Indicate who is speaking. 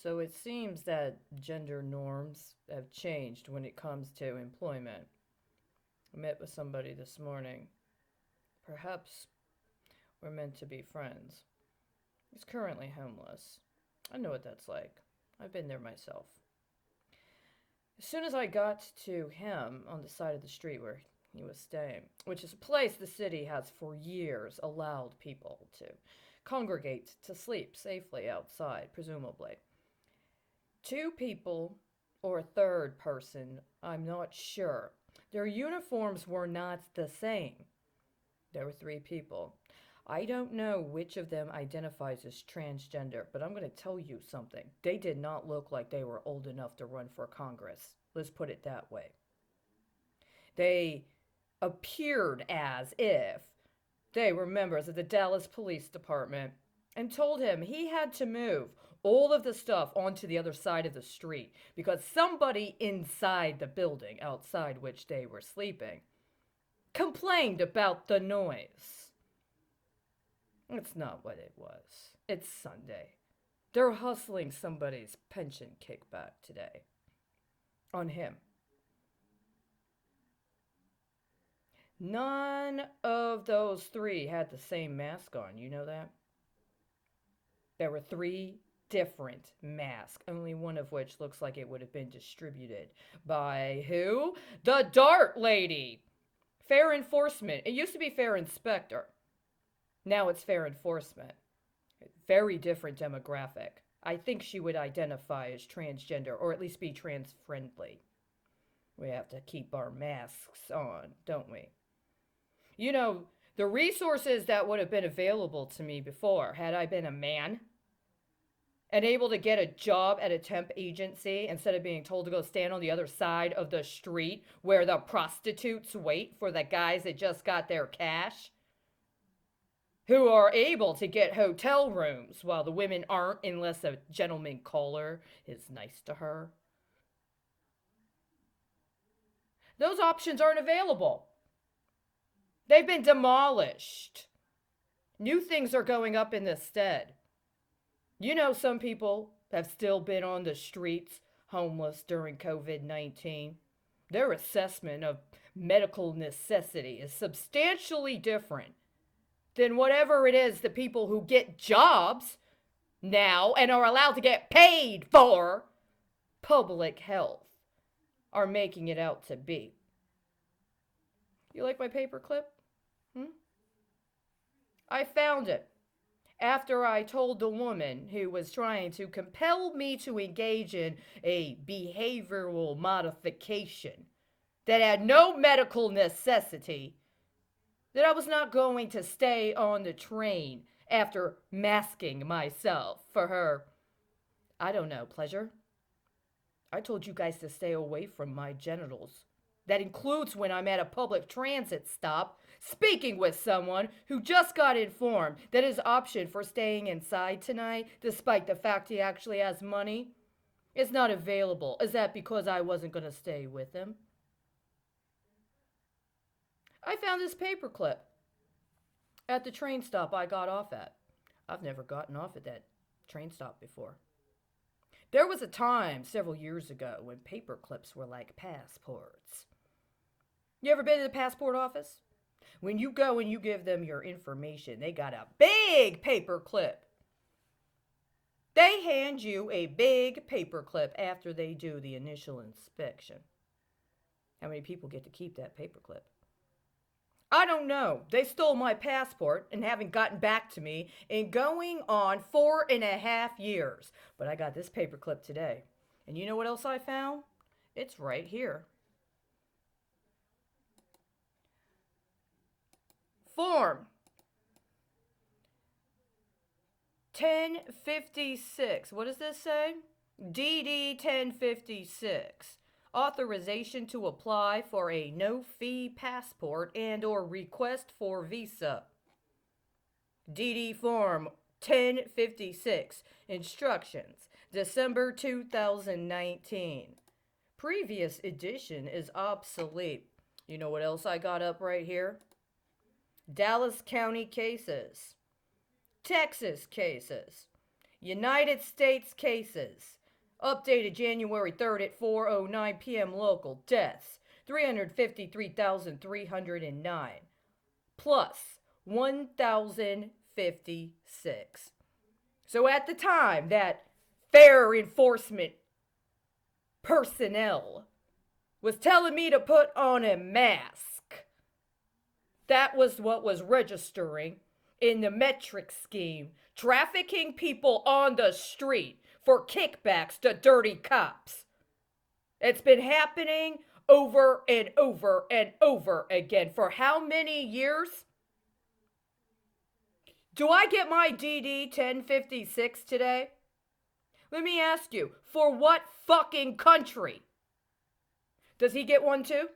Speaker 1: So it seems that gender norms have changed when it comes to employment. I met with somebody this morning. Perhaps we're meant to be friends. He's currently homeless. I know what that's like. I've been there myself. As soon as I got to him on the side of the street where he was staying, which is a place the city has for years allowed people to congregate to sleep safely outside, presumably. Two people, or a third person, I'm not sure. Their uniforms were not the same. There were three people. I don't know which of them identifies as transgender, but I'm going to tell you something. They did not look like they were old enough to run for Congress. Let's put it that way. They appeared as if they were members of the Dallas Police Department and told him he had to move all of the stuff onto the other side of the street because somebody inside the building, outside which they were sleeping, complained about the noise. It's not what it was. It's Sunday. They're hustling somebody's pension kickback today. On him. None of those three had the same mask on. You know that? There were three different masks, only one of which looks like it would have been distributed by who? The Dart Lady! Fair Enforcement. It used to be Fair Inspector. Now it's Fair Enforcement. Very different demographic. I think she would identify as transgender, or at least be trans-friendly. We have to keep our masks on, don't we? You know, the resources that would have been available to me before, had I been a man and able to get a job at a temp agency instead of being told to go stand on the other side of the street where the prostitutes wait for the guys that just got their cash, who are able to get hotel rooms while the women aren't unless a gentleman caller is nice to her. Those options aren't available. They've been demolished. New things are going up in the stead. You know, some people have still been on the streets homeless during COVID-19. Their assessment of medical necessity is substantially different than whatever it is the people who get jobs now and are allowed to get paid for public health are making it out to be. You like my paperclip? I found it after I told the woman who was trying to compel me to engage in a behavioral modification that had no medical necessity that I was not going to stay on the train after masking myself for her, I don't know, pleasure. I told you guys to stay away from my genitals. That includes when I'm at a public transit stop speaking with someone who just got informed that his option for staying inside tonight, despite the fact he actually has money, is not available. Is that because I wasn't going to stay with him? I found this paperclip at the train stop I got off at. I've never gotten off at that train stop before. There was a time several years ago when paperclips were like passports. You ever been to the passport office? When you go and you give them your information, they got a big paperclip. They hand you a big paperclip after they do the initial inspection. How many people get to keep that paperclip? I don't know. They stole my passport and haven't gotten back to me in going on 4.5 years. But I got this paperclip today. And you know what else I found? It's right here. Form 1056. What does this say? DD 1056. Authorization to apply for a no-fee passport and or request for visa. DD Form 1056. Instructions. December 2019. Previous edition is obsolete. You know what else I got up right here? Dallas County cases. Texas cases. United States cases. Updated January 3rd at 4:09 p.m. local. Deaths, 353,309. Plus 1,056. So at the time that fair enforcement personnel was telling me to put on a mask, that was what was registering in the metric scheme, trafficking people on the street for kickbacks to dirty cops. It's been happening over and over and over again. For how many years? Do I get my DD 1056 today? Let me ask you, for what fucking country? Does he get one too?